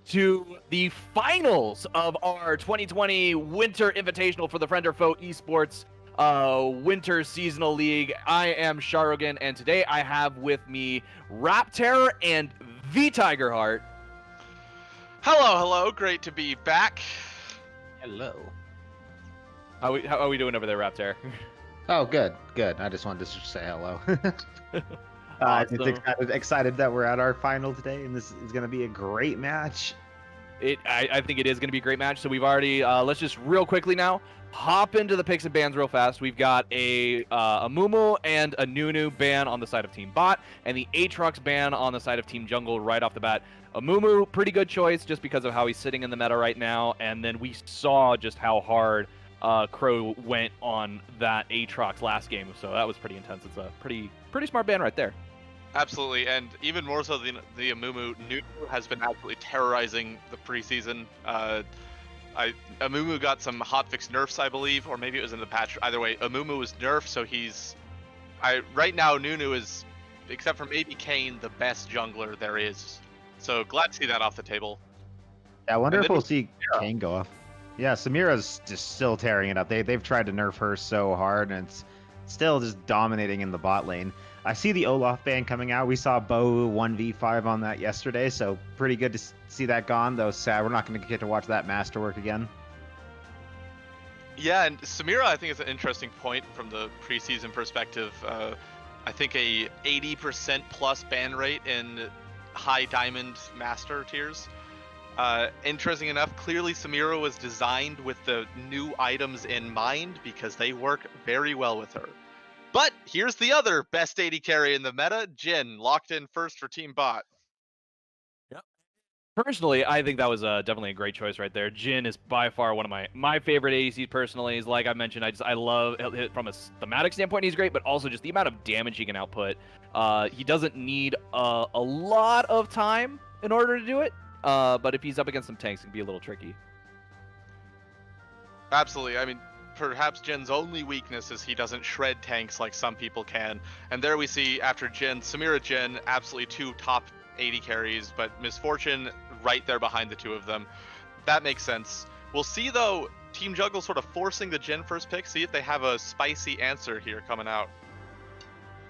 to the finals of our 2020 Winter Invitational for the Friend or Foe Esports Winter Seasonal League. I am Sharogan, and today I have with me Rapterror and the Tigerheart. Hello, great to be back. Hello. How are we doing over there, Rapterror? Oh, good. I just wanted to say hello. Awesome. Just excited that we're at our final today, and this is going to be a great match. I think it is going to be a great match. So we've already let's just real quickly now hop into the picks and bans real fast. We've got a Mumu and a Nunu ban on the side of Team Bot, and the Aatrox ban on the side of Team Jungle right off the bat. A Mumu, pretty good choice just because of how he's sitting in the meta right now, and then we saw just how hard Crow went on that Aatrox last game, so that was pretty intense. It's a pretty smart ban right there. Absolutely, and even more so than the Amumu, Nunu has been absolutely terrorizing the preseason. Amumu got some hotfix nerfs, I believe, or maybe it was in the patch. Either way, Amumu was nerfed, so right now Nunu is, except for maybe Kayn, the best jungler there is. So glad to see that off the table. Yeah, I wonder if we'll see Kayn go off. Yeah, Samira's just still tearing it up. They've tried to nerf her so hard, and it's still just dominating in the bot lane. I see the Olaf ban coming out. We saw Bo 1v5 on that yesterday, so pretty good to see that gone, though sad we're not going to get to watch that masterwork again. Yeah, and Samira, I think, is an interesting point from the preseason perspective. I think a 80% plus ban rate in high diamond master tiers. Interesting enough, clearly Samira was designed with the new items in mind because they work very well with her. But here's the other best AD carry in the meta, Jhin, locked in first for Team Bot. Yep. Personally, I think that was definitely a great choice right there. Jhin is by far one of my favorite ADCs personally. Like I mentioned, I love it from a thematic standpoint. He's great, but also just the amount of damage he can output. He doesn't need a lot of time in order to do it. But if he's up against some tanks, it can be a little tricky. Absolutely. I mean, perhaps Jin's only weakness is he doesn't shred tanks like some people can. And there we see, after Jhin, Samira Jhin, absolutely two top 80 carries, but Misfortune right there behind the two of them. That makes sense. We'll see, though, Team Jungle sort of forcing the Jhin first pick. See if they have a spicy answer here coming out.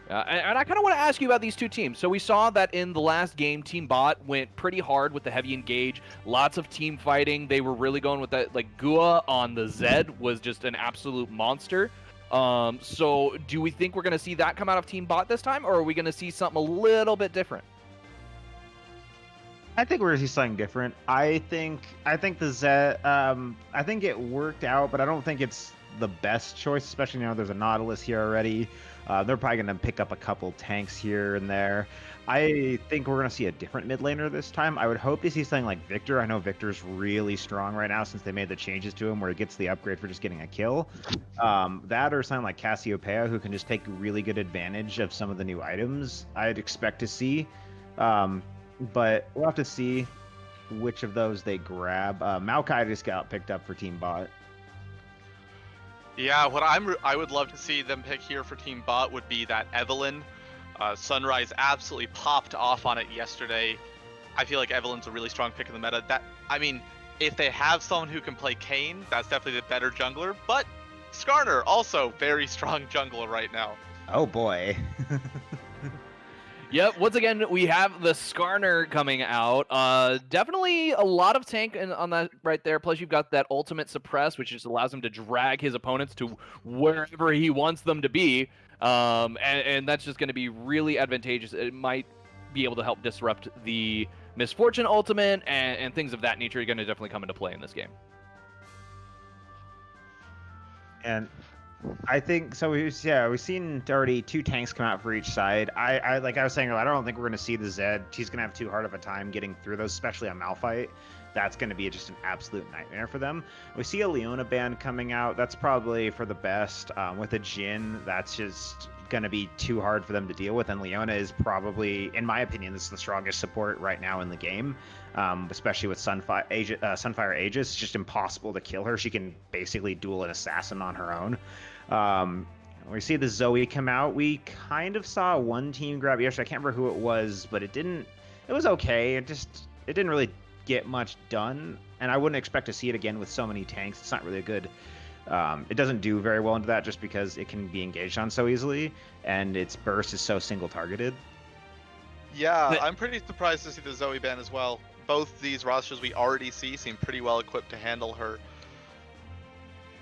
And I kind of want to ask you about these two teams. So we saw that in the last game, Team Bot went pretty hard with the heavy engage, lots of team fighting. They were really going with that. Like Gua on the Zed was just an absolute monster. So do we think we're going to see that come out of Team Bot this time, or are we going to see something a little bit different? I think we're gonna see something different. I think the Zed. I think it worked out, but I don't think it's the best choice, especially now there's a Nautilus here already. They're probably going to pick up a couple tanks here and there. I think we're going to see a different mid laner this time. I would hope to see something like Victor. I know Victor's really strong right now since they made the changes to him where he gets the upgrade for just getting a kill. That or something like Cassiopeia, who can just take really good advantage of some of the new items I'd expect to see. But we'll have to see which of those they grab. Maokai just got picked up for Team Bot. Yeah, what I would love to see them pick here for Team Bot would be that Evelynn. Sunrise absolutely popped off on it yesterday. I feel like Evelyn's a really strong pick in the meta. I mean, if they have someone who can play Kayn, that's definitely the better jungler. But Skarner, also very strong jungler right now. Oh boy. Yep, once again, we have the Skarner coming out. Definitely a lot of tank on that right there. Plus, you've got that ultimate suppress, which just allows him to drag his opponents to wherever he wants them to be. And that's just going to be really advantageous. It might be able to help disrupt the Misfortune ultimate and things of that nature are going to definitely come into play in this game. And I think so. We've seen already two tanks come out for each side. I like I was saying earlier, I don't think we're going to see the Zed. She's going to have too hard of a time getting through those, especially on Malphite. That's going to be just an absolute nightmare for them. We see a Leona ban coming out. That's probably for the best. With a Jhin, that's just going to be too hard for them to deal with. And Leona is probably, in my opinion, this is the strongest support right now in the game. Especially with Sunfire Aegis. It's just impossible to kill her. She can basically duel an assassin on her own. We see the Zoe come out. We kind of saw one team grab yesterday. I can't remember who it was, but it was okay. It didn't really get much done, and I wouldn't expect to see it again with so many tanks. It's not really a good. It doesn't do very well into that just because it can be engaged on so easily, and its burst is so single targeted. Yeah, I'm pretty surprised to see the Zoe ban as well. Both these rosters we already see seem pretty well equipped to handle her.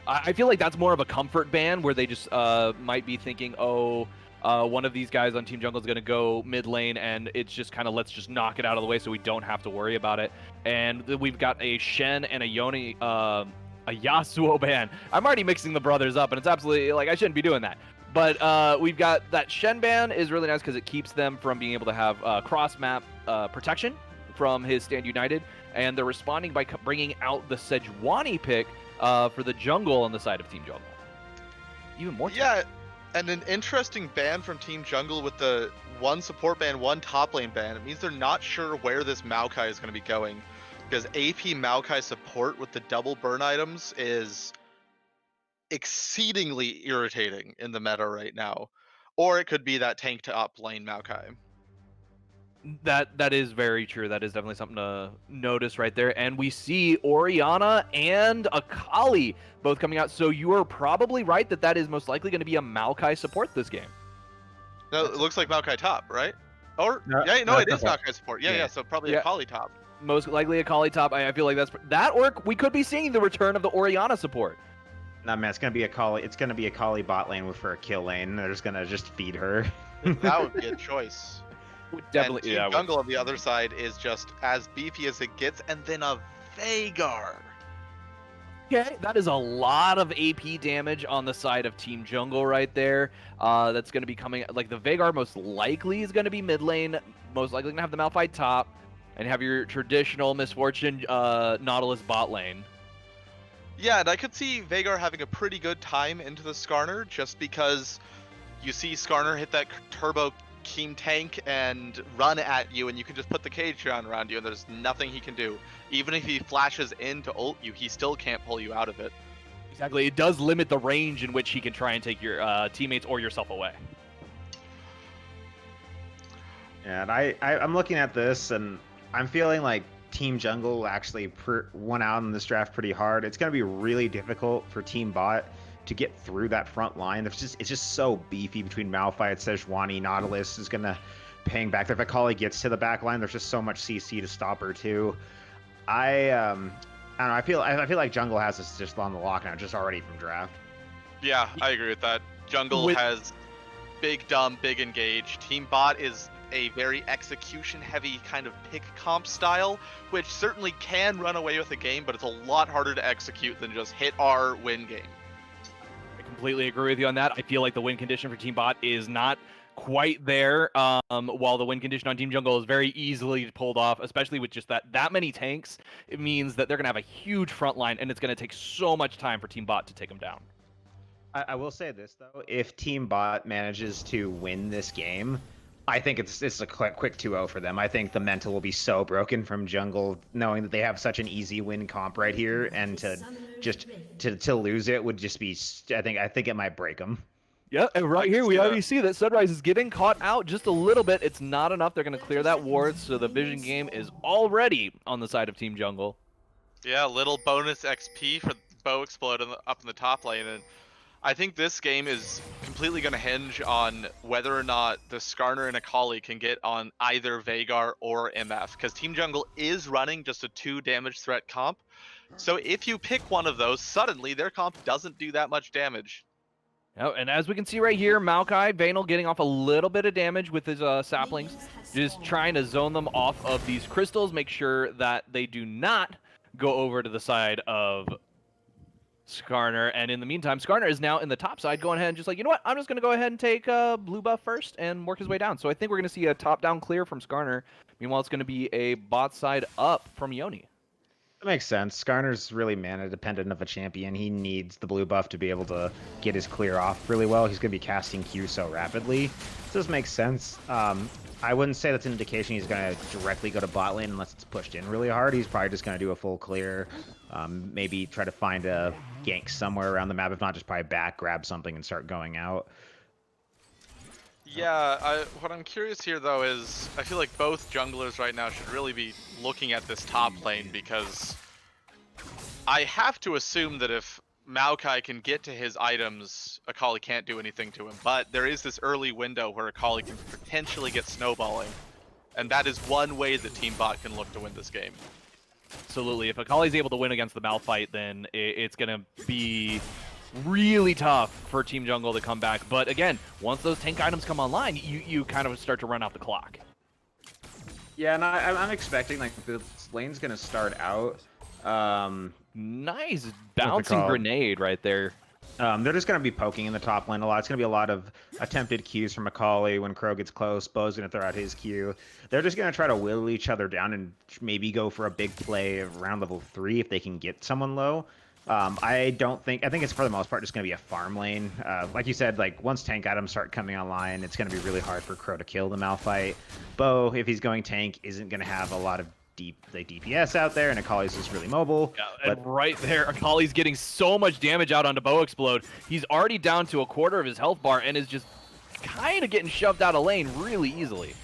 I feel like that's more of a comfort ban where they just might be thinking, oh, one of these guys on Team Jungle is going to go mid lane, and it's just kind of let's just knock it out of the way so we don't have to worry about it. And we've got a Shen and a Yoni, a Yasuo ban. I'm already mixing the brothers up, and it's absolutely like I shouldn't be doing that. But we've got that Shen ban is really nice because it keeps them from being able to have cross map protection from his Stand United, and they're responding by bringing out the Sejuani pick for the jungle on the side of Team Jungle. Even more. Yeah, and an interesting ban from Team Jungle with the one support ban, one top lane ban. It means they're not sure where this Maokai is going to be going, because AP Maokai support with the double burn items is exceedingly irritating in the meta right now. Or it could be that tank to up lane Maokai. That is very true. That is definitely something to notice right there. And we see Orianna and Akali both coming out. So you are probably right that is most likely going to be a Maokai support this game. No, it looks like Maokai top, right? Or No, yeah, no, no, it is that's Maokai support. Yeah, so probably Akali top. Most likely Akali top. I feel like that's that, or we could be seeing the return of the Orianna support. No, man, it's gonna be Akali. It's gonna be Akali bot lane for a kill lane. They're just gonna feed her. That would be a choice. Definitely, and Team Jungle on the other side is just as beefy as it gets, and then a Veigar. Okay, that is a lot of AP damage on the side of Team Jungle right there. That's going to be coming, like the Veigar most likely is going to be mid lane, most likely going to have the Malphite top, and have your traditional Misfortune Nautilus bot lane. Yeah, and I could see Veigar having a pretty good time into the Skarner, just because you see Skarner hit that turbo Keem tank and run at you, and you can just put the cage down around you, and there's nothing he can do. Even if he flashes in to ult you, he still can't pull you out of it. Exactly. It does limit the range in which he can try and take your teammates or yourself away. And I'm looking at this, and I'm feeling like Team Jungle actually won out in this draft pretty hard. It's going to be really difficult for Team Bot to get through that front line. It's just so beefy between Malphite, Sejuani, Nautilus is gonna ping back there. If Akali gets to the back line, there's just so much CC to stop her too. I don't know. I feel like Jungle has this just on the lock now, just already from draft. Yeah, I agree with that. Jungle has big dumb, big engage. Team Bot is a very execution-heavy kind of pick comp style, which certainly can run away with a game, but it's a lot harder to execute than just hit R, win game. Completely agree with you on that. I feel like the win condition for Team Bot is not quite there, while the win condition on Team Jungle is very easily pulled off, especially with just that many tanks. It means that they're going to have a huge front line, and it's going to take so much time for Team Bot to take them down. I will say this, though. If Team Bot manages to win this game, I think it's a quick 2-0 for them. I think the mental will be so broken from Jungle, knowing that they have such an easy win comp right here, and to lose it would just be. I think it might break them. Yeah, and right here we already see that Sunrise is getting caught out just a little bit. It's not enough. They're going to clear that ward, so the vision game is already on the side of Team Jungle. Yeah, little bonus XP for Bow Explode up in the top lane, and I think this game is completely going to hinge on whether or not the Skarner and Akali can get on either Veigar or MF, because Team Jungle is running just a 2 damage threat comp. So if you pick one of those, suddenly their comp doesn't do that much damage. Oh, and as we can see right here, Maokai, Vanal getting off a little bit of damage with his saplings, just trying to zone them off of these crystals, make sure that they do not go over to the side of Skarner. And in the meantime, Skarner is now in the top side, going ahead and just like, you know what, I'm just going to go ahead and take blue buff first and work his way down. So I think we're going to see a top-down clear from Skarner. Meanwhile, it's going to be a bot side up from Yoni. That makes sense. Skarner's really mana dependent of a champion. He needs the blue buff to be able to get his clear off really well. He's going to be casting Q so rapidly. So this makes sense. I wouldn't say that's an indication he's going to directly go to bot lane unless it's pushed in really hard. He's probably just going to do a full clear. Maybe try to find a gank somewhere around the map. If not, just probably back, grab something, and start going out. Yeah, what I'm curious here though is I feel like both junglers right now should really be looking at this top lane, because I have to assume that if Maokai can get to his items, Akali can't do anything to him. But there is this early window where Akali can potentially get snowballing, and that is one way that Team Bot can look to win this game. Absolutely. If Akali's able to win against the Malphite, then it's going to be really tough for Team Jungle to come back. But again, once those tank items come online, you kind of start to run out the clock. Yeah, and I'm expecting like the lane's gonna start out. Nice bouncing grenade right there. They're just going to be poking in the top lane a lot. It's going to be a lot of attempted Qs from Macaulay when Crow gets close. Bo's going to throw out his Q. They're just going to try to whittle each other down and maybe go for a big play around level 3 if they can get someone low. I think it's for the most part just going to be a farm lane. Like you said, like once tank items start coming online, it's going to be really hard for Crow to kill the Malphite. Bo, if he's going tank, isn't going to have a lot of DPS out there, and Akali's just really mobile. Yeah, and right there, Akali's getting so much damage out onto Bo Explode. He's already down to a quarter of his health bar and is just kind of getting shoved out of lane really easily.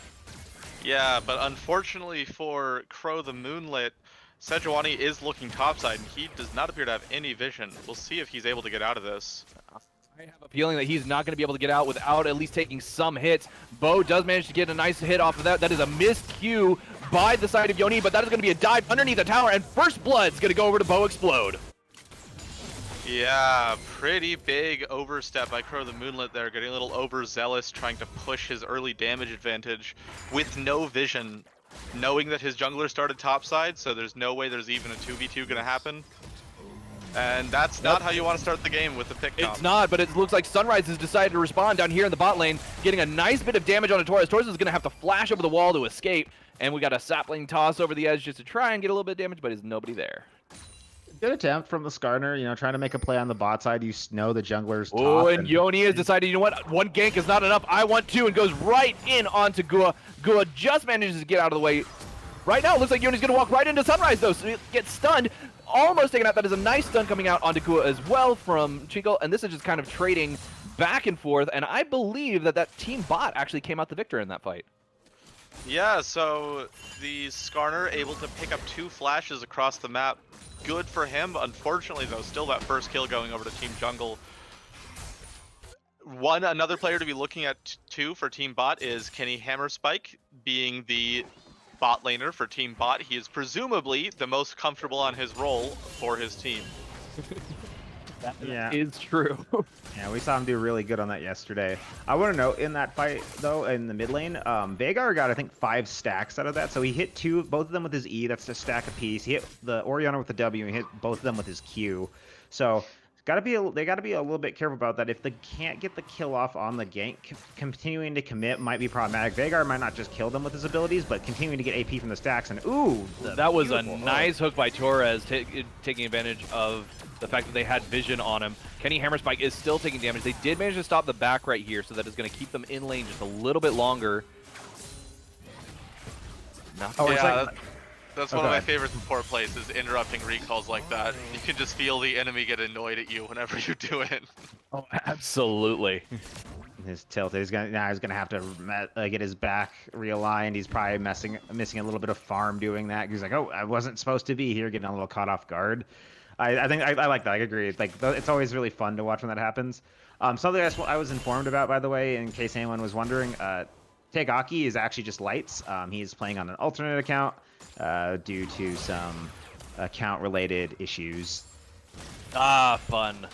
Yeah, but unfortunately for Crow the Moonlit, Sejuani is looking topside, and he does not appear to have any vision. We'll see if he's able to get out of this. I have a feeling that he's not going to be able to get out without at least taking some hits. Bo does manage to get a nice hit off of that. That is a missed Q by the side of Yoni, but that is going to be a dive underneath the tower, and First Blood's going to go over to Bo Explode. Yeah, pretty big overstep by Crow the Moonlit there, getting a little overzealous, trying to push his early damage advantage with no vision, knowing that his jungler started topside, so there's no way there's even a 2v2 going to happen. And that's not how you want to start the game with the pick comp. It's not, but it looks like Sunrise has decided to respond down here in the bot lane, getting a nice bit of damage on Torres. Torres is going to have to flash over the wall to escape, and we got a sapling toss over the edge just to try and get a little bit of damage, but there's nobody there. Good attempt from the Skarner, trying to make a play on the bot side. You know the jungler's top. Oh, and Yoni has decided, you know what? One gank is not enough. I want two, and goes right in onto Gua. Gua just manages to get out of the way. Right now, it looks like Yoni's going to walk right into Sunrise, though, so he gets stunned. Almost taken out. That is a nice stun coming out onto Gua as well from Chico, and this is just kind of trading back and forth, and I believe that Team Bot actually came out the victor in that fight. Yeah, so the Skarner able to pick up 2 flashes across the map. Good for him. Unfortunately, though, still that first kill going over to Team Jungle. Another player to be looking at too for Team Bot is Kenny Hammerspike, being the bot laner for Team Bot. He is presumably the most comfortable on his role for his team. That is true. Yeah, we saw him do really good on that yesterday. I want to note in that fight, though, in the mid lane, Veigar got, I think, 5 stacks out of that. So he hit both of them with his E. That's a stack apiece. He hit the Orianna with the W, and he hit both of them with his Q. So they got to be a little bit careful about that. If they can't get the kill off on the gank, continuing to commit might be problematic. Veigar might not just kill them with his abilities, but continuing to get AP from the stacks. And ooh, that was a nice hook by Torres, taking advantage of the fact that they had vision on him. Kenny Hammerspike is still taking damage. They did manage to stop the back right here, so that is going to keep them in lane just a little bit longer. That's one of my favorite support plays, is interrupting recalls like that. You can just feel the enemy get annoyed at you whenever you do it. Oh, absolutely. His tilt. He's gonna have to get his back realigned. He's probably missing a little bit of farm doing that. He's like, oh, I wasn't supposed to be here, getting a little caught off guard. I think I like that. I agree. It's always really fun to watch when that happens. Something else I was informed about, by the way, in case anyone was wondering, Tegaki is actually just lights. He's playing on an alternate account due to some account-related issues. Ah, fun.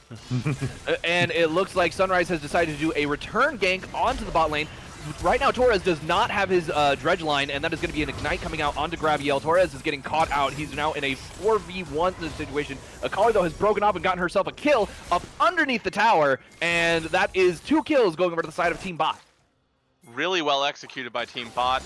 And it looks like Sunrise has decided to do a return gank onto the bot lane. Right now, Torres does not have his dredge line, and that is going to be an Ignite coming out onto Graviel. Torres is getting caught out. He's now in a 4v1 situation. Akali, though, has broken off and gotten herself a kill up underneath the tower, and that is 2 kills going over to the side of Team Bot. Really well executed by Team Bot.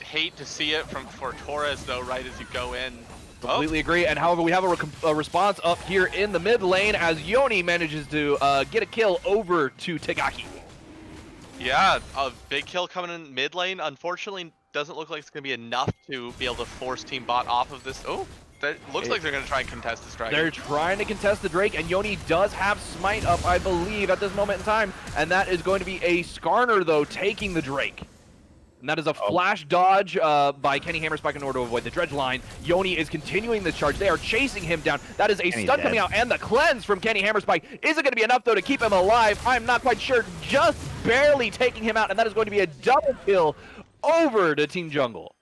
Hate to see it for Torres, though, right as you go in. Completely agree, and however, we have a response up here in the mid lane as Yoni manages to get a kill over to Tegaki. Yeah, a big kill coming in mid lane. Unfortunately, doesn't look like it's going to be enough to be able to force Team Bot off of this. Oh, that looks like they're going to try and contest this dragon. They're trying to contest the Drake, and Yoni does have Smite up, I believe, at this moment in time. and that is going to be a Skarner, though, taking the Drake. And that is a flash dodge by Kenny Hammerspike in order to avoid the dredge line. Yoni is continuing this charge. They are chasing him down. That is a stun coming out, and the cleanse from Kenny Hammerspike isn't going to be enough, though, to keep him alive. I'm not quite sure. Just barely taking him out, and that is going to be a double kill over to Team Jungle.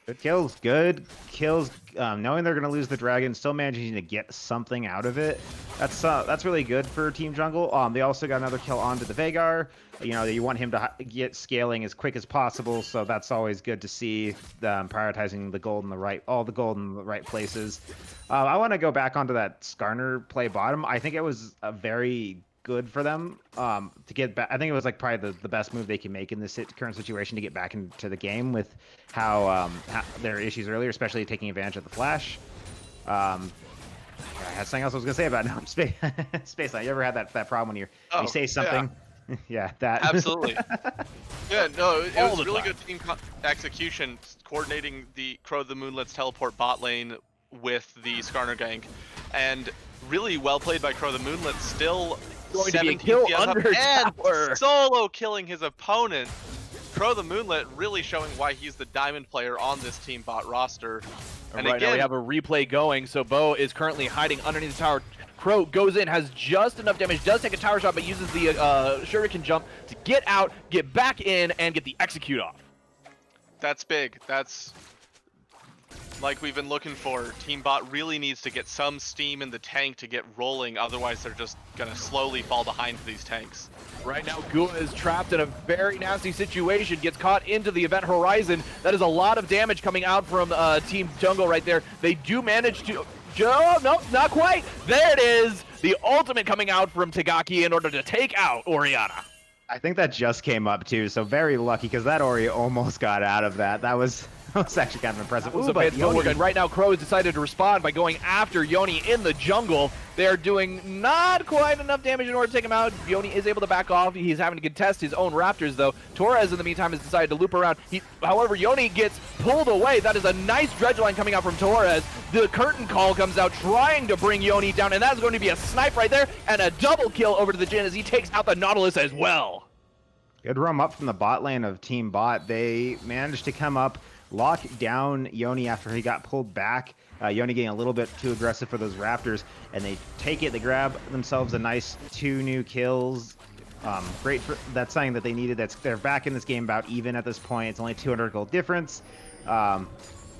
Good kills, good kills. Knowing they're going to lose the dragon, still managing to get something out of it. That's really good for Team Jungle. They also got another kill onto the Veigar. You know, you want him to get scaling as quick as possible, so that's always good to see them prioritizing the gold in the right, all the gold in the right places. I want to go back onto that Skarner play bottom. I think it was a very good for them to get back. I think it was like probably the best move they can make in this current situation to get back into the game with how their issues earlier, especially taking advantage of the flash. I had something else I was gonna say about it. No, Space Line. You ever had that problem when you say something? Yeah, yeah, that. Absolutely. Yeah, no, it was really good team execution, coordinating the Crow of the Moonlet's teleport bot lane with the Skarner gank, and really well played by Crow of the Moonlet. Still going to be a kill under tower. Solo killing his opponent. Crow of the Moonlet really showing why he's the diamond player on this team bot roster. And right again, now we have a replay going, so Bo is currently hiding underneath the tower. Crow goes in, has just enough damage, does take a tower shot, but uses the shuriken jump to get out, get back in, and get the execute off. That's big. That's like we've been looking for. Team bot really needs to get some steam in the tank to get rolling, otherwise they're just going to slowly fall behind these tanks. Right now, Gua is trapped in a very nasty situation, gets caught into the event horizon. That is a lot of damage coming out from Team Jungle right there. They do manage to... No, not quite. There it is. The ultimate coming out from Tagaki in order to take out Orianna. I think that just came up too, so very lucky because that Ori almost got out of that. That was actually kind of impressive. Ooh, but Yoni... And right now, Crow has decided to respond by going after Yoni in the jungle. They're doing not quite enough damage in order to take him out. Yoni is able to back off. He's having to contest his own Raptors, though. Torres, in the meantime, has decided to loop around. However, Yoni gets pulled away. That is a nice dredge line coming out from Torres. The curtain call comes out, trying to bring Yoni down, and that's going to be a snipe right there, and a double kill over to the Jhin as he takes out the Nautilus as well. Good roam up from the bot lane of Team Bot. They managed to come up, lock down Yoni after he got pulled back. Yoni getting a little bit too aggressive for those Raptors, and they take it. They grab themselves a nice 2 new kills. Great for that's something that they needed. They're back in this game about even at this point. It's only 200 gold difference.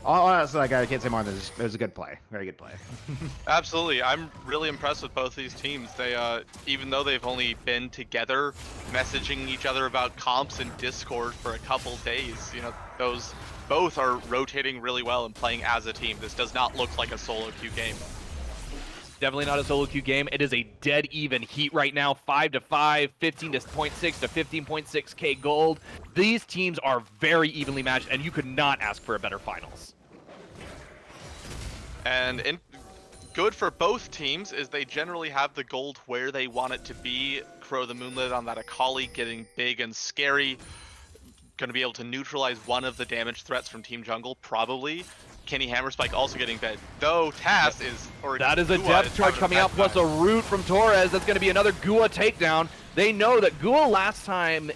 Honestly, like, I can't say more than this. It was a good play, very good play. Absolutely, I'm really impressed with both these teams. They, even though they've only been together, messaging each other about comps in Discord for a couple days, you know, those both are rotating really well and playing as a team. This does not look like a solo queue game. Definitely not a solo queue game. It is a dead even heat right now. 5-5, 15.6 to 15.6k gold. These teams are very evenly matched, and you could not ask for a better finals. And good for both teams is they generally have the gold where they want it to be. Crow the Moonlit on that Akali getting big and scary. Going to be able to neutralize one of the damage threats from Team Jungle, probably. Kenny Hammerspike also getting fed, though Tass is... That is a depth charge coming out, plus a root from Torres. That's going to be another Gua takedown. They know that Gua last time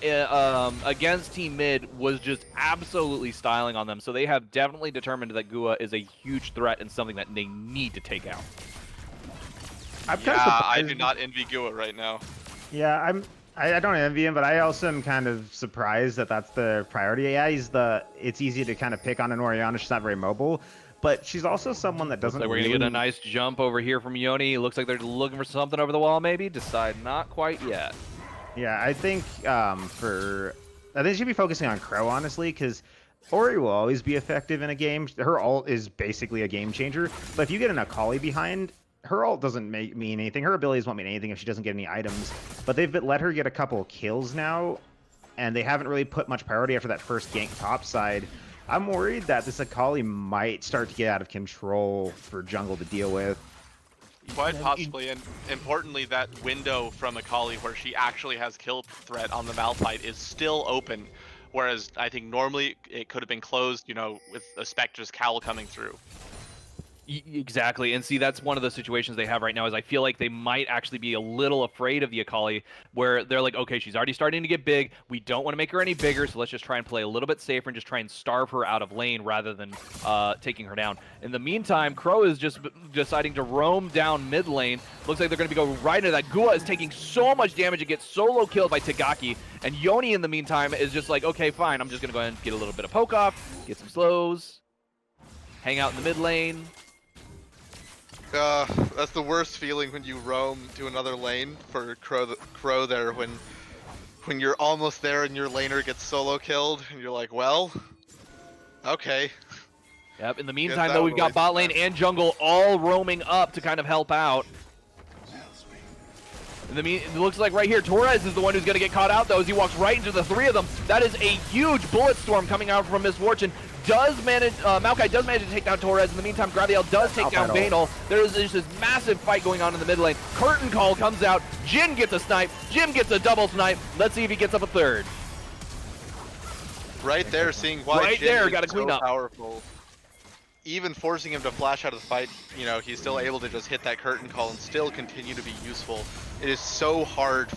against Team Mid was just absolutely styling on them, so they have definitely determined that Gua is a huge threat and something that they need to take out. I do not envy Gua right now. Yeah, I don't envy him, but I also am kind of surprised that that's the priority. Yeah, it's easy to kind of pick on an Orianna. She's not very mobile, but she's also someone that doesn't. We're gonna get a nice jump over here from Yoni. Looks like they're looking for something over the wall, maybe. Decide not quite yet. Yeah, I think they should be focusing on Crow, honestly, because Ori will always be effective in a game. Her ult is basically a game changer, but if you get an Akali behind, her ult doesn't mean anything. Her abilities won't mean anything if she doesn't get any items. But they've let her get a couple kills now, and they haven't really put much priority after that first gank topside. I'm worried that this Akali might start to get out of control for jungle to deal with. Quite possibly, and importantly, that window from Akali where she actually has kill threat on the Malphite is still open, whereas I think normally it could have been closed, you know, with a Spectre's Cowl coming through. Exactly, and see, that's one of the situations they have right now. Is I feel like they might actually be a little afraid of the Akali, where they're like, okay, she's already starting to get big. We don't want to make her any bigger, so let's just try and play a little bit safer and just try and starve her out of lane rather than taking her down. In the meantime, Crow is just deciding to roam down mid lane. Looks like they're going to be going right into that. Gua is taking so much damage. It gets solo killed by Tagaki, and Yoni in the meantime is just like, okay, fine, I'm just going to go ahead and get a little bit of poke off, get some slows, hang out in the mid lane. That's the worst feeling when you roam to another lane for Crow there when you're almost there and your laner gets solo killed and you're like, well, okay. Yep, in the meantime, though, we've got bot lane and jungle all roaming up to kind of help out. It looks like right here, Torres is the one who's going to get caught out, though, as he walks right into the three of them. That is a huge bullet storm coming out from Miss Fortune. Maokai does manage to take down Torres. In the meantime, Graviel does take down Banal. There is just this massive fight going on in the mid lane. Curtain Call comes out. Jin gets a snipe. Jim gets a double snipe. Let's see if he gets up a third. Right there, seeing why right Jin there, is got to clean up. Powerful. Even forcing him to flash out of the fight, you know, he's still able to just hit that Curtain Call and still continue to be useful. It is so hard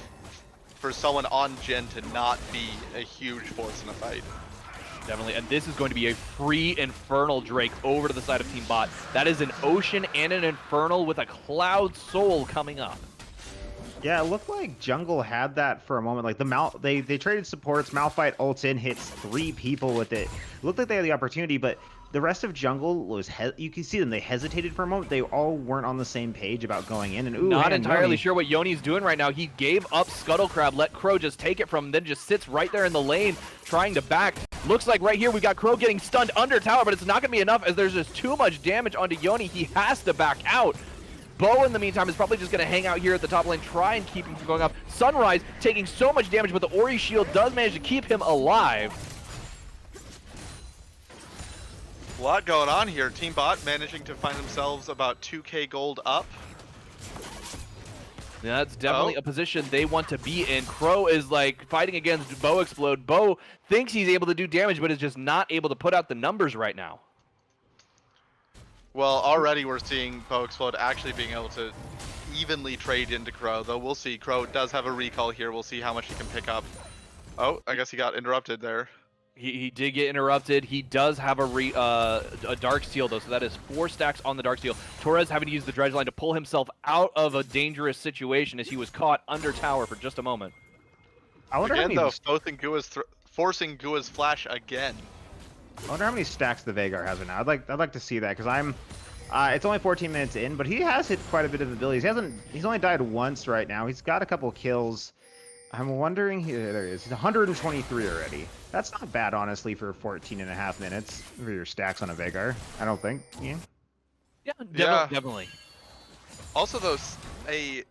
for someone on Jin to not be a huge force in a fight. Definitely, and this is going to be a free Infernal Drake over to the side of Team Bot. That is an Ocean and an Infernal with a Cloud Soul coming up. Yeah, it looked like Jungle had that for a moment. Like they traded supports. Malphite ults in, hits 3 people with it. It looked like they had the opportunity, but the rest of Jungle was you can see them. They hesitated for a moment. They all weren't on the same page about going in. And ooh, not entirely sure what Yoni's doing right now. He gave up Scuttle Crab, let Crow just take it from him, then just sits right there in the lane trying to back. Looks like right here we got Crow getting stunned under tower, but it's not going to be enough as there's just too much damage onto Yoni. He has to back out. Bo, in the meantime, is probably just going to hang out here at the top lane, try and keep him from going up. Sunrise taking so much damage, but the Ori shield does manage to keep him alive. A lot going on here. Team Bot managing to find themselves about 2k gold up. Yeah, that's definitely a position they want to be in. Crow is like fighting against Bo Explode. Bo thinks he's able to do damage, but is just not able to put out the numbers right now. Well, already we're seeing Bo Explode actually being able to evenly trade into Crow, though we'll see. Crow does have a recall here. We'll see how much he can pick up. Oh, I guess he got interrupted there. He did get interrupted. He does have a Dark Steel, though, so that is 4 stacks on the Dark Steel. Torres having to use the Dredge Line to pull himself out of a dangerous situation as he was caught under tower for just a moment. I wonder again, how many... though, forcing Gua's flash again. I wonder how many stacks the Veigar has right now. I'd like to see that, because I'm... it's only 14 minutes in, but he has hit quite a bit of abilities. He's only died once right now. He's got a couple kills. I'm wondering... There he is. He's 123 already. That's not bad, honestly, for 14.5 minutes for your stacks on a Veigar. I don't think. Yeah. Yeah, Definitely. Also, though, a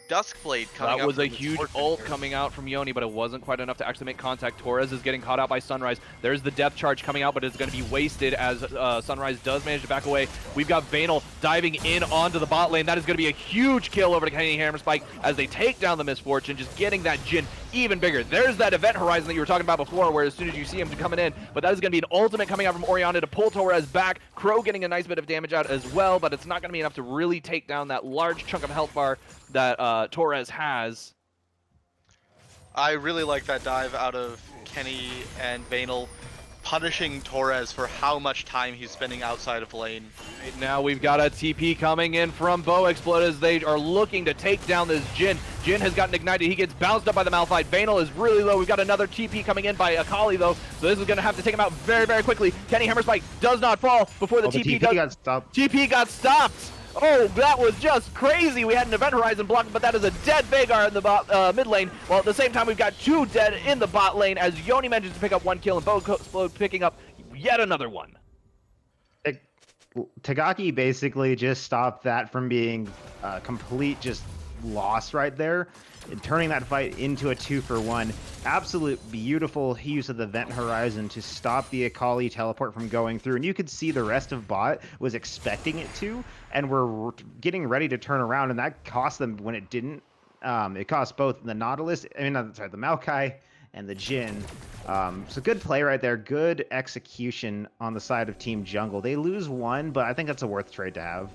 Duskblade coming up. That was a huge ult coming out from Yoni, but it wasn't quite enough to actually make contact. Torres is getting caught out by Sunrise. There's the depth charge coming out, but it's going to be wasted as Sunrise does manage to back away. We've got Banal diving in onto the bot lane. That is going to be a huge kill over to Kenny Hammerspike as they take down the Misfortune, just getting that Jin even bigger. There's that event horizon that you were talking about before, where as soon as you see him coming in, but that is going to be an ultimate coming out from Oriana to pull Torres back. Crow getting a nice bit of damage out as well, but it's not going to be enough to really take down that large chunk of health bar that Torres has. I really like that dive out of Kenny and Banal, punishing Torres for how much time he's spending outside of lane. Right now we've got a TP coming in from Bo Explode as they are looking to take down this Jin. Jin has gotten ignited. He gets bounced up by the Malphite. Banal is really low. We've got another TP coming in by Akali, though, so this is going to have to take him out very, very quickly. Kenny Hammerspike does not fall before the TP got stopped. TP got stopped. Oh, that was just crazy. We had an event horizon block, but that is a dead Veigar in the mid lane. While at the same time, we've got 2 dead in the bot lane as Yoni manages to pick up 1 kill and Bo Explode picking up yet another one. Tagaki basically just stopped that from being complete just loss right there, and turning that fight into a 2-for-1. Absolute beautiful use of the Vent Horizon to stop the Akali teleport from going through, and you could see the rest of bot was expecting it to, and were getting ready to turn around, and that cost them when it didn't. It cost both the Nautilus, the Maokai and the Jhin. So good play right there. Good execution on the side of Team Jungle. They lose one, but I think that's a worth trade to have.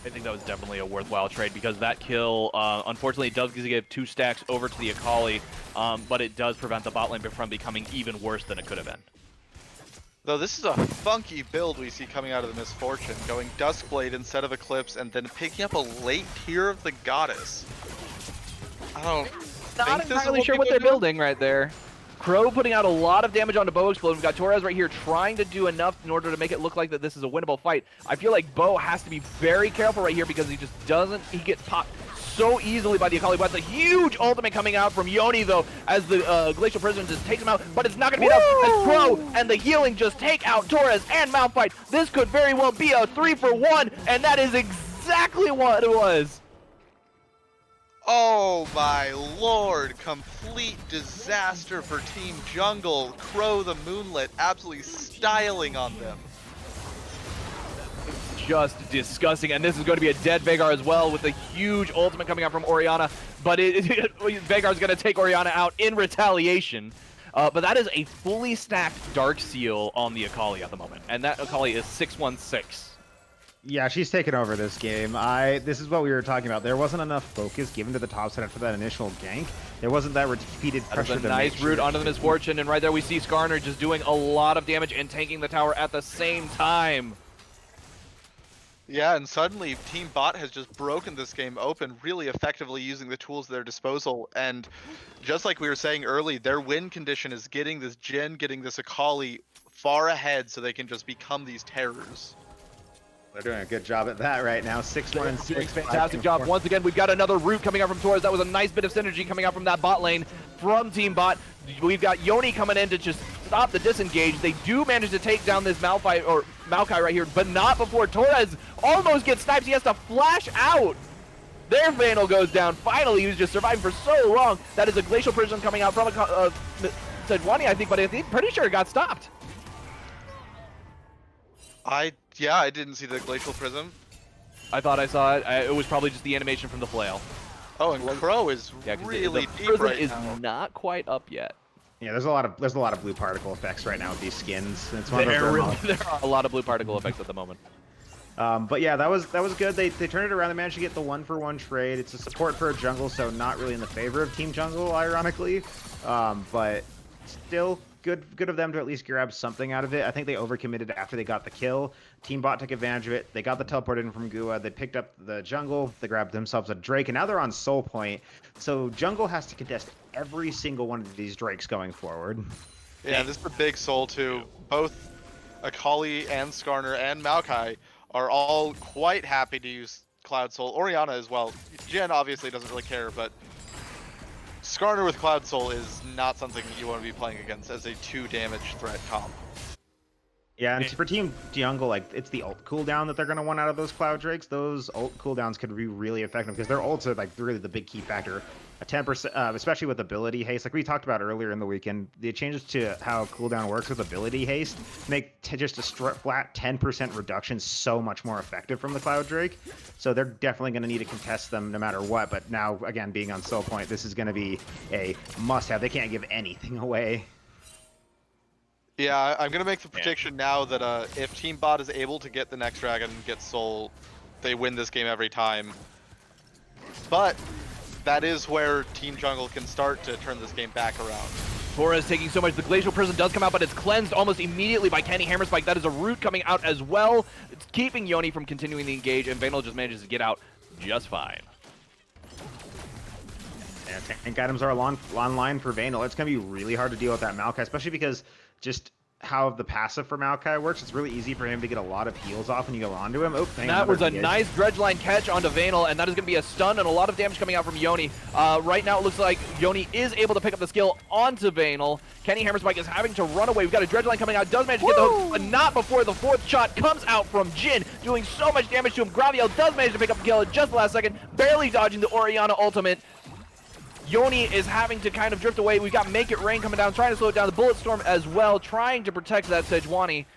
I think that was definitely a worthwhile trade because that kill, unfortunately, does give 2 stacks over to the Akali, but it does prevent the bot lane from becoming even worse than it could have been. Though this is a funky build we see coming out of the Misfortune, going Duskblade instead of Eclipse, and then picking up a late tier of the Goddess. I don't Not think this is entirely what sure what people they're are doing. building right there. Crow putting out a lot of damage onto Bo Explode. We've got Torres right here trying to do enough in order to make it look like that this is a winnable fight. I feel like Bo has to be very careful right here because he just doesn't, he gets popped so easily by the Akali. But it's a huge ultimate coming out from Yoni though as the Glacial Prison just takes him out, but it's not going to be enough as Crow and the healing just take out Torres and Malphite. This could very well be a 3-for-1, and that is exactly what it was. Oh my lord, complete disaster for Team Jungle. Crow the Moonlit absolutely styling on them. Just disgusting, and this is going to be a dead Veigar as well with a huge ultimate coming out from Orianna, but Veigar's going to take Orianna out in retaliation. But that is a fully stacked Dark Seal on the Akali at the moment, and that Akali is 616. Yeah, she's taken over this game. This is what we were talking about. There wasn't enough focus given to the top side for that initial gank. There wasn't that repeated pressure. That's a nice route onto the Misfortune, and right there we see Skarner just doing a lot of damage and tanking the tower at the same time. Yeah, and suddenly Team Bot has just broken this game open really effectively using the tools at their disposal. And just like we were saying early, their win condition is getting this Jhin, getting this Akali far ahead so they can just become these terrors. They're doing a good job at that right now. 6-1 and 6. Fantastic job. Once again, we've got another route coming out from Torres. That was a nice bit of synergy coming out from that bot lane from Team Bot. We've got Yoni coming in to just stop the disengage. They do manage to take down this Maokai right here, but not before Torres almost gets sniped. He has to flash out. Their Vandal goes down. Finally, he was just surviving for so long. That is a Glacial Prison coming out from Sejuani, I think, but I think pretty sure it got stopped. Yeah, I didn't see the Glacial Prism. I thought I saw it. It was probably just the animation from the flail. Oh, and Crow is really the deep prism right is now. not quite up yet. Yeah, there's a lot of blue particle effects right now with these skins. It's one of There those are a lot of blue particle effects at the moment. but yeah, that was good. They turned it around. They managed to get the 1-for-1 trade. It's a support for a jungle, so not really in the favor of Team Jungle, ironically. But still good of them to at least grab something out of it. I think they overcommitted after they got the kill. Team Bot took advantage of it. They got the teleport in from Gua. They picked up the jungle. They grabbed themselves a Drake, and now they're on Soul Point. So Jungle has to contest every single one of these Drakes going forward. Yeah, this is a big soul too. Both Akali and Skarner and Maokai are all quite happy to use Cloud Soul. Orianna as well. Jhin obviously doesn't really care, but Skarner with Cloud Soul is not something you want to be playing against as a 2 damage threat comp. Yeah, and for Team Jungle, like, it's the ult cooldown that they're going to want out of those Cloud Drakes. Those ult cooldowns could be really effective because their ults are, like, really the big key factor. A 10%, especially with ability haste, like we talked about earlier in the weekend, the changes to how cooldown works with ability haste make just a flat 10% reduction so much more effective from the Cloud Drake. So they're definitely going to need to contest them no matter what. But now, again, being on Soul Point, this is going to be a must-have. They can't give anything away. Yeah, I'm going to make the prediction now that if Team Bot is able to get the next dragon and get Soul, they win this game every time. But that is where Team Jungle can start to turn this game back around. Torres taking so much. The Glacial Prison does come out, but it's cleansed almost immediately by Kenny Hammerspike. That is a root coming out as well. It's keeping Yoni from continuing the engage, and Vandal just manages to get out just fine. Yeah, tank items are online for Vandal. It's going to be really hard to deal with that Maokai, especially because just how the passive for Maokai works. It's really easy for him to get a lot of heals off when you go onto him. Oh, that was a nice dredge line catch onto Vandal, and that is going to be a stun and a lot of damage coming out from Yoni. Right now it looks like Yoni is able to pick up the skill onto Vandal. Kenny Hammerspike is having to run away. We've got a dredge line coming out. Does manage to get the hook, but not before the 4th shot comes out from Jhin, doing so much damage to him. Graviel does manage to pick up the kill at just the last second, barely dodging the Orianna ultimate. Yoni is having to kind of drift away. We've got Make It Rain coming down, trying to slow it down. The Bullet Storm as well, trying to protect that Sejuani.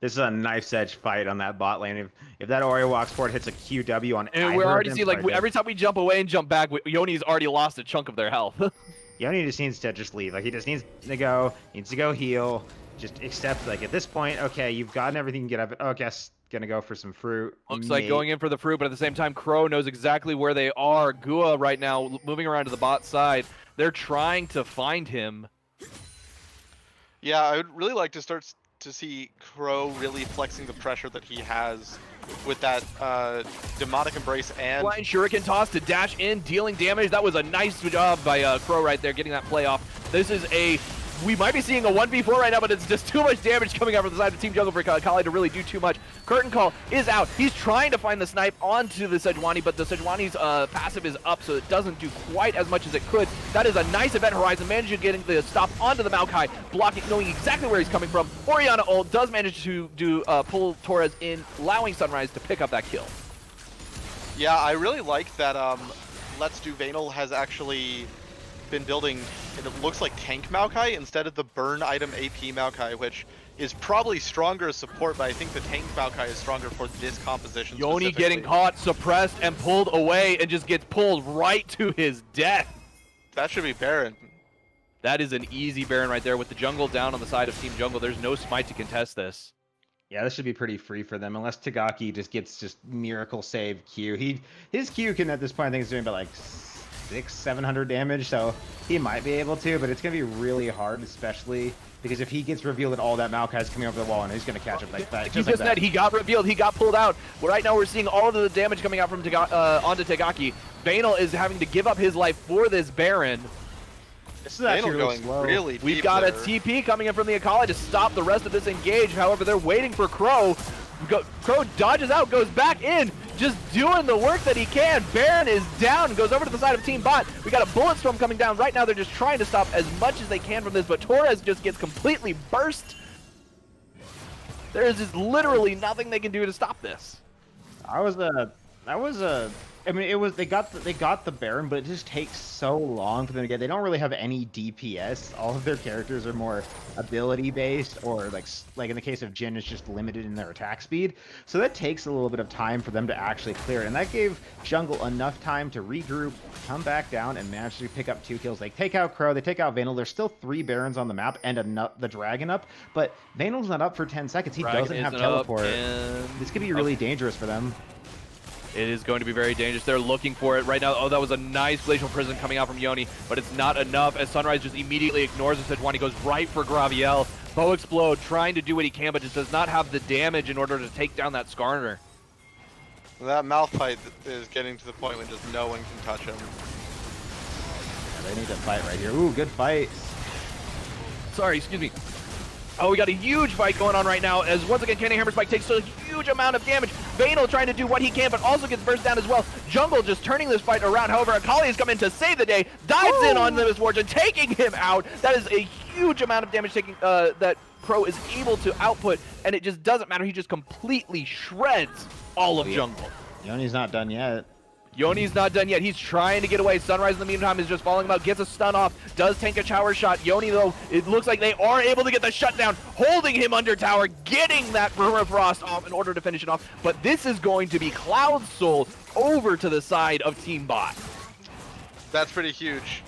This is a knife's edge fight on that bot lane. If that Oreo walk sport hits a QW on And either we're of already them, seeing, like, probably dead. every time we jump away and jump back, Yoni's already lost a chunk of their health. Yoni just needs to just leave. Like, he just needs to go heal. Just accept, like, at this point, okay, you've gotten everything you can get up. Oh, I guess gonna go for some fruit. Looks like going in for the fruit, but at the same time, Crow knows exactly where they are. Gua right now moving around to the bot side. They're trying to find him. Yeah, I would really like to start to see Crow really flexing the pressure that he has with that demonic embrace and Blind Shuriken toss to dash in, dealing damage. That was a nice job by Crow right there, getting that play off. This is we might be seeing a 1v4 right now, but it's just too much damage coming out from the side of Team Jungle for Kali to really do too much. Curtain Call is out. He's trying to find the snipe onto the Sejuani, but the Sejuani's passive is up, so it doesn't do quite as much as it could. That is a nice Event Horizon, managing getting the stop onto the Maokai, blocking, knowing exactly where he's coming from. Orianna ult does manage to pull Torres in, allowing Sunrise to pick up that kill. Yeah, I really like that Let's Do Vanal has actually been building, and it looks like tank Maokai instead of the burn item AP Maokai, which is probably stronger as support, but I think the tank Maokai is stronger for this composition. Yoni getting caught, suppressed, and pulled away, and just gets pulled right to his death. That should be Baron. That is an easy Baron right there with the jungle down on the side of Team Jungle. There's no smite to contest this. Yeah, this should be pretty free for them, unless Tagaki just gets miracle save Q. His Q can at this point, I think, is doing about like 600-700 damage, so he might be able to, but it's gonna be really hard, especially because if he gets revealed that all that Maokai is coming over the wall, and he's gonna catch up like that. He just said he got revealed, he got pulled out. Well, right now we're seeing all of the damage coming out from onto Tagaki. Vanal is having to give up his life for this Baron. This is actually really going slow. really We've deep got there. a TP coming in from the Akali to stop the rest of this engage. However, they're waiting for Crow. Crow dodges out, goes back in, just doing the work that he can. Baron is down, goes over to the side of Team Bot. We got a Bullet Storm coming down. Right now, they're just trying to stop as much as they can from this, but Torres just gets completely burst. There is just literally nothing they can do to stop this. I mean, they got the Baron, but it just takes so long for them to get. They don't really have any DPS. All of their characters are more ability based, or like in the case of Jhin, it's just limited in their attack speed. So that takes a little bit of time for them to actually clear it, and that gave Jungle enough time to regroup, come back down, and manage to pick up 2 kills. They take out Crow, they take out Vanal. There's still 3 Barons on the map and the Dragon up, but Vanal's not up for 10 seconds. He doesn't have teleport. This could be really dangerous for them. It is going to be very dangerous. They're looking for it right now. Oh, that was a nice Glacial Prison coming out from Yoni, but it's not enough as Sunrise just immediately ignores the Sejuani, goes right for Graviel. Bow Explode trying to do what he can, but just does not have the damage in order to take down that Skarner. That mouth fight is getting to the point when just no one can touch him. Yeah, they need to fight right here. Ooh, good fight. Sorry, excuse me. Oh, we got a huge fight going on right now as once again Kenny Hammerspike takes a huge amount of damage. Vanal trying to do what he can, but also gets burst down as well. Jungle just turning this fight around. However, Akali has come in to save the day, dives in on the Misfortune, taking him out. That is a huge amount of damage taking that Crow is able to output, and it just doesn't matter. He just completely shreds all of Jungle. Yoni's not done yet. Yoni's not done yet. He's trying to get away. Sunrise in the meantime is just following him out, gets a stun off, does tank a shower shot. Yoni, though, it looks like they are able to get the shutdown, holding him under tower, getting that Permafrost off in order to finish it off. But this is going to be Cloud Soul over to the side of Team Bot. That's pretty huge.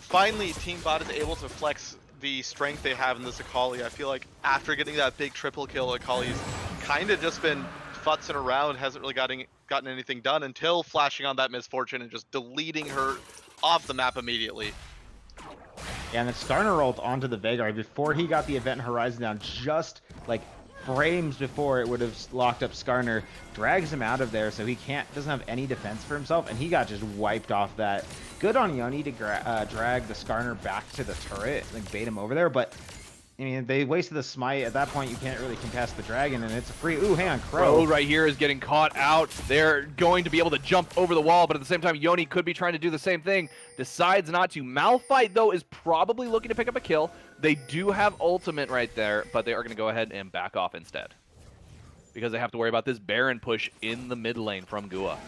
Finally, Team Bot is able to flex the strength they have in this Akali. I feel like after getting that big triple kill, Akali's kind of just been futzing around, hasn't really gotten anything done until flashing on that Misfortune and just deleting her off the map immediately. Yeah, and then Skarner rolled onto the Veigar before he got the Event Horizon down, just like frames before it would have locked up Skarner, drags him out of there, so he doesn't have any defense for himself, and he got just wiped off that. Good on Yoni to drag the Skarner back to the turret, like bait him over there, but I mean, they wasted the smite. At that point, you can't really contest the dragon, and it's a free. Ooh, hang on, Crow right here is getting caught out. They're going to be able to jump over the wall, but at the same time, Yoni could be trying to do the same thing. Decides not to. Malphite, though, is probably looking to pick up a kill. They do have ultimate right there, but they are going to go ahead and back off instead, because they have to worry about this Baron push in the mid lane from Gua.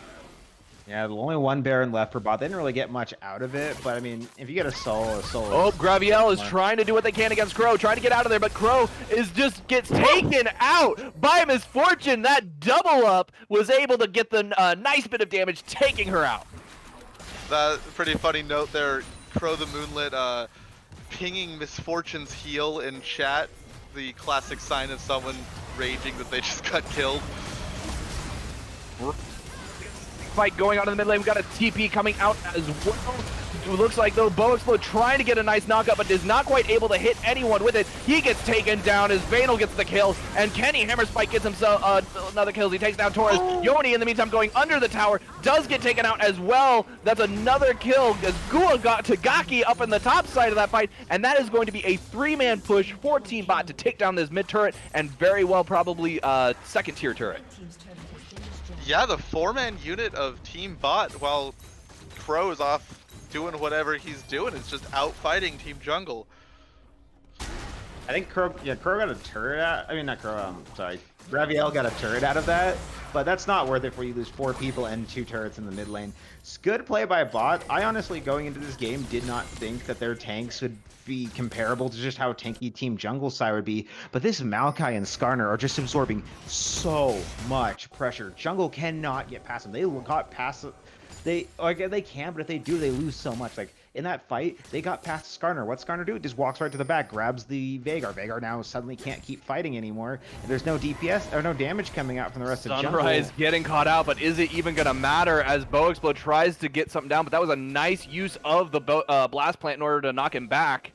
Yeah, the only one Baron left for bot. They didn't really get much out of it, but I mean, if you get a soul. Oh, Graviel is trying to do what they can against Crow, trying to get out of there, but Crow gets taken out by Misfortune. That double up was able to get the nice bit of damage, taking her out. That pretty funny note there. Crow the Moonlit pinging Misfortune's heal in chat. The classic sign of someone raging that they just got killed. Fight going on in the mid lane. We got a TP coming out as well. It looks like though Bo Explode trying to get a nice knockup, but is not quite able to hit anyone with it. He gets taken down as Vanal gets the kill, and Kenny Hammerspike gets himself another kill as he takes down Torres. Yoni in the meantime going under the tower, does get taken out as well. That's another kill as Gua got Tagaki up in the top side of that fight, and that is going to be a 3-man push for Team Bot to take down this mid turret, and very well probably second tier turret. Yeah, the 4-man unit of Team Bot, while Crow is off doing whatever he's doing, is just out fighting Team Jungle. I think Crow got a turret out. I mean, not Crow. Sorry, Graviel got a turret out of that, but that's not worth it for you to lose 4 people and 2 turrets in the mid lane. It's good play by Bot. I honestly, going into this game, did not think that their tanks would be comparable to just how tanky Team Jungle side would be, but this Maokai and Skarner are just absorbing so much pressure. Jungle cannot get past them. They got past. They can, but if they do, they lose so much. Like in that fight, they got past Skarner. What's Skarner do? Just walks right to the back, grabs the Veigar. Veigar now suddenly can't keep fighting anymore. And there's no DPS or no damage coming out from the rest of Jungle. Sunrise getting caught out, but is it even gonna matter as Bo Explode tries to get something down? But that was a nice use of the blast plant in order to knock him back.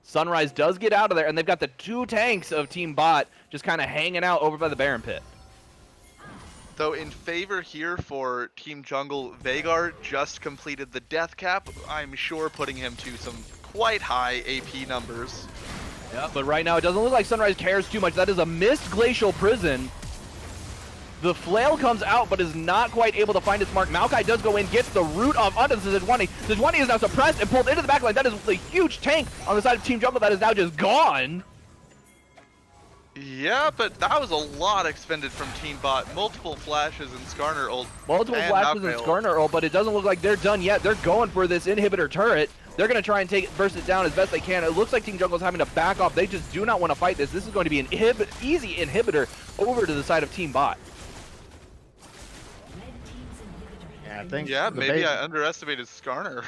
Sunrise does get out of there, and they've got the 2 tanks of Team Bot just kind of hanging out over by the Baron Pit. Though in favor here for Team Jungle, Veigar just completed the death cap, I'm sure putting him to some quite high AP numbers. Yeah, but right now it doesn't look like Sunrise cares too much. That is a missed Glacial Prison. The flail comes out, but is not quite able to find its mark. Maokai does go in, gets the root off onto Sejuani. Sejuani is now suppressed and pulled into the backline. That is a huge tank on the side of Team Jungle that is now just gone. Yeah, but that was a lot expended from Team Bot. Multiple flashes and Skarner ult. Multiple flashes and Skarner ult, but it doesn't look like they're done yet. They're going for this inhibitor turret. They're going to try and burst it down as best they can. It looks like Team Jungle's having to back off. They just do not want to fight this. This is going to be an easy inhibitor over to the side of Team Bot. Yeah, I think. Yeah, maybe I underestimated Skarner.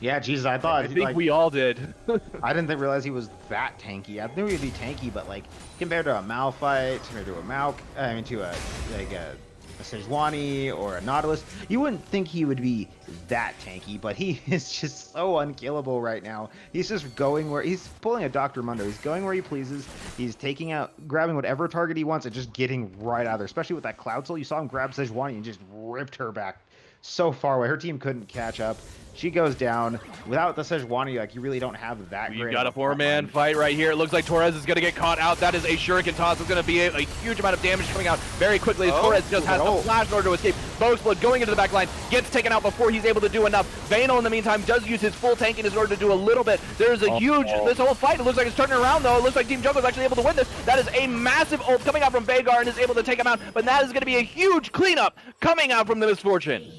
Yeah, Jesus, I thought. I think we all did. I didn't realize he was that tanky. I knew he'd be tanky, but like compared to a Malphite, compared to a Sejuani or a Nautilus, you wouldn't think he would be that tanky. But he is just so unkillable right now. He's just going where he's pulling a Dr. Mundo. He's going where he pleases. He's grabbing whatever target he wants and just getting right out of there. Especially with that Cloud Soul, you saw him grab Sejuani and just ripped her back so far away. Her team couldn't catch up. She goes down. Without the Sejuani, like, you really don't have that great. You got a 4-man fight right here. It looks like Torres is going to get caught out. That is a shuriken toss. It's going to be a huge amount of damage coming out very quickly. Torres just has a flash in order to escape. Bo Explode going into the back line, gets taken out before he's able to do enough. Vanal, in the meantime, does use his full tank in order to do a little bit. There's a huge, this whole fight, it looks like it's turning around, though. It looks like Team Jungle is actually able to win this. That is a massive ult coming out from Veigar and is able to take him out. But that is going to be a huge cleanup coming out from the Misfortune.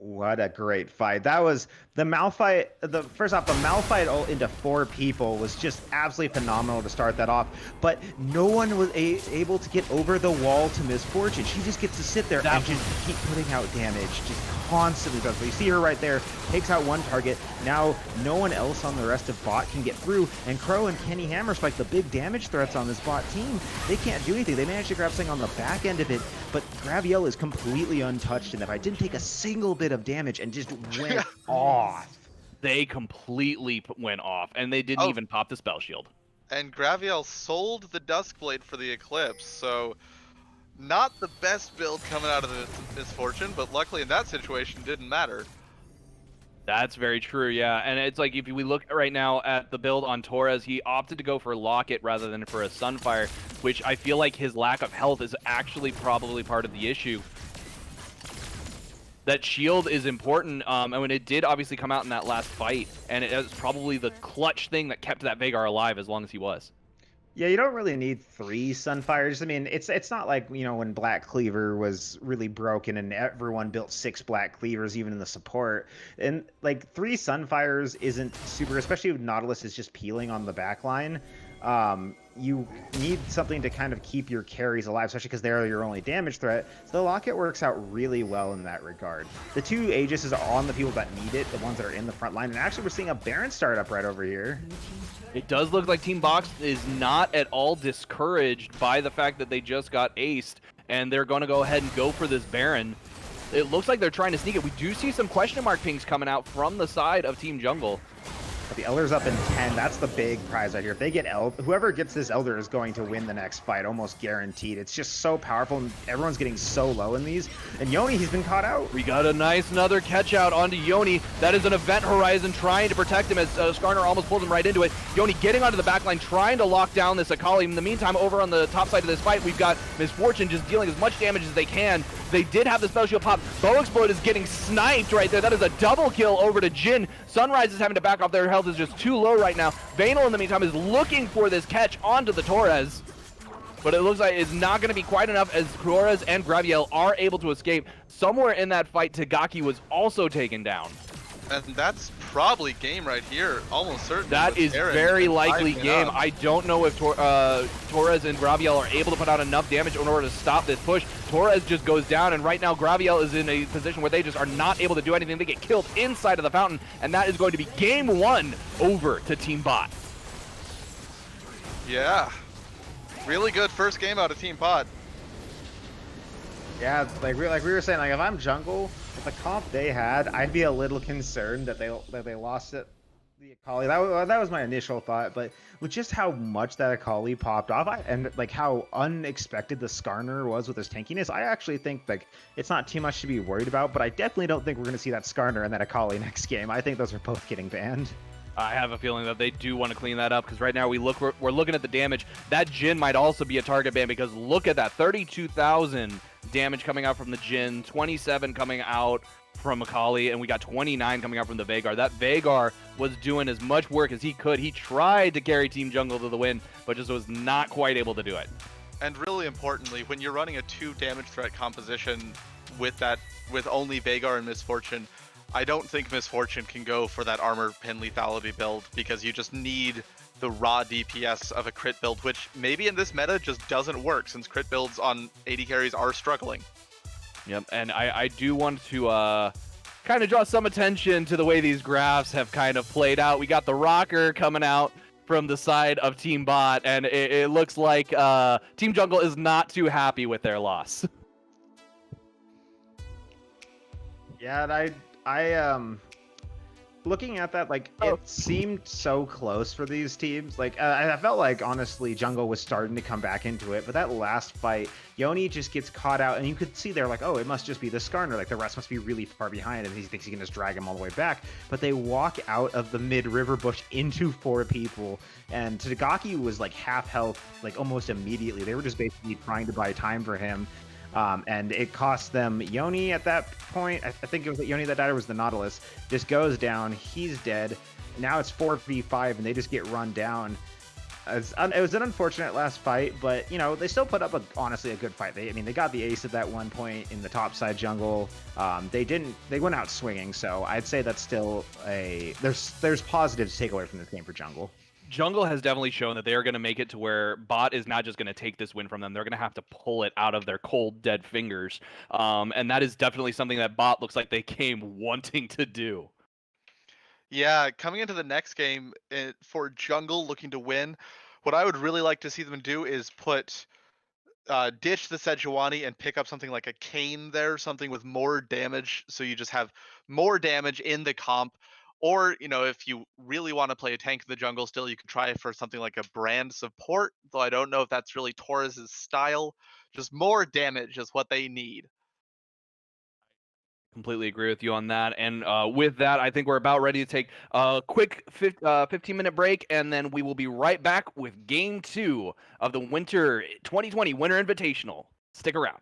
What a great fight. That was the Malphite. First off, the Malphite ult into 4 people was just absolutely phenomenal to start that off. But no one was able to get over the wall to Misfortune. She just gets to sit there and just keep putting out damage. Just constantly does. So you see her right there, takes out 1 target. Now no one else on the rest of bot can get through. And Crow and Kenny Hammerspike, the big damage threats on this bot team, they can't do anything. They managed to grab something on the back end of it, but Graviel is completely untouched in that fight. Didn't take a single bit of damage and just went off. They completely went off, and they didn't even pop the spell shield. And Graviel sold the Duskblade for the Eclipse, so not the best build coming out of the Misfortune, but luckily in that situation didn't matter. That's very true, yeah. And it's like, if we look right now at the build on Torres, he opted to go for Locket rather than for a Sunfire, which I feel like his lack of health is actually probably part of the issue. That shield is important, and when it did obviously come out in that last fight, and it was probably the clutch thing that kept that Veigar alive as long as he was. Yeah, you don't really need 3 Sunfires. I mean, it's not like, when Black Cleaver was really broken and everyone built 6 Black Cleavers, even in the support. And like 3 Sunfires isn't super, especially if Nautilus is just peeling on the back line. You need something to kind of keep your carries alive, especially because they're your only damage threat. So the Locket works out really well in that regard. The 2 Aegises are on the people that need it, the ones that are in the front line. And actually, we're seeing a Baron start up right over here. It does look like Team Box is not at all discouraged by the fact that they just got aced, and they're going to go ahead and go for this Baron. It looks like they're trying to sneak it. We do see some question mark pings coming out from the side of Team Jungle. But the Elder's up in 10. That's the big prize right here. If they get whoever gets this Elder is going to win the next fight, almost guaranteed. It's just so powerful, and everyone's getting so low in these. And Yoni, he's been caught out. We got a nice another catch out onto Yoni. That is an Event Horizon trying to protect him as Skarner almost pulls him right into it. Yoni getting onto the backline, trying to lock down this Akali. In the meantime, over on the top side of this fight, we've got Misfortune just dealing as much damage as they can. They did have the spell shield pop. Bow Explode is getting sniped right there. That is a double kill over to Jin. Sunrise is having to back off. Their health is just too low right now. Vanal, in the meantime, is looking for this catch onto the Torres. But it looks like it's not going to be quite enough as Torres and Graviel are able to escape. Somewhere in that fight, Tagaki was also taken down. And that's probably game right here, almost certainly. That is very likely game. I don't know if Torres and Graviel are able to put out enough damage in order to stop this push. Torres just goes down, and right now Graviel is in a position where they just are not able to do anything. They get killed inside of the fountain, and that is going to be game 1 over to Team Bot. Yeah. Really good first game out of Team Bot. Yeah, like we were saying, like if I'm jungle, with the comp they had, I'd be a little concerned that they lost it. The Akali, that was my initial thought, but with just how much that Akali popped off, and like how unexpected the Skarner was with his tankiness, I actually think like it's not too much to be worried about. But I definitely don't think we're going to see that Skarner and that Akali next game. I think those are both getting banned. I have a feeling that they do want to clean that up, because right now we're looking at the damage. That Jin might also be a target ban, because look at that, 32,000 damage coming out from the Jin, 27 coming out from Akali, and we got 29 coming out from the Veigar. That Veigar was doing as much work as he could. He tried to carry Team Jungle to the win, but just was not quite able to do it. And really importantly, when you're running a 2 damage threat composition with only Veigar and Misfortune, I don't think Misfortune can go for that armor pin lethality build, because you just need the raw DPS of a crit build, which maybe in this meta just doesn't work, since crit builds on AD carries are struggling. Yep, and I do want to kind of draw some attention to the way these graphs have kind of played out. We got the rocker coming out from the side of Team Bot, and it looks like Team Jungle is not too happy with their loss. Yeah, and I looking at that, like it seemed so close for these teams. Like I felt like honestly Jungle was starting to come back into it, but that last fight, Yoni just gets caught out, and you could see they're like, oh, it must just be the Skarner, like the rest must be really far behind, and he thinks he can just drag him all the way back. But they walk out of the mid river bush into 4 people, and Tagaki was like half health, like almost immediately. They were just basically trying to buy time for him. And it cost them Yoni at that point. I think it was Yoni that died, or was the Nautilus. Just goes down. He's dead. Now it's 4v5, and they just get run down. It was an unfortunate last fight, but they still put up honestly a good fight. They got the ace at that one point in the top side jungle. They went out swinging, so I'd say that's still there's positives to take away from this game for jungle. Jungle has definitely shown that they are going to make it to where Bot is not just going to take this win from them. They're going to have to pull it out of their cold, dead fingers. And that is definitely something that Bot looks like they came wanting to do. Yeah, coming into the next game for Jungle looking to win, what I would really like to see them do is ditch the Sejuani and pick up something like a Kayn there, something with more damage, so you just have more damage in the comp. Or, if you really want to play a tank in the jungle still, you could try for something like a brand support, though I don't know if that's really Torres' style. Just more damage is what they need. Completely agree with you on that. And with that, I think we're about ready to take a quick 15-minute break, and then we will be right back with Game 2 of the Winter 2020 Winter Invitational. Stick around.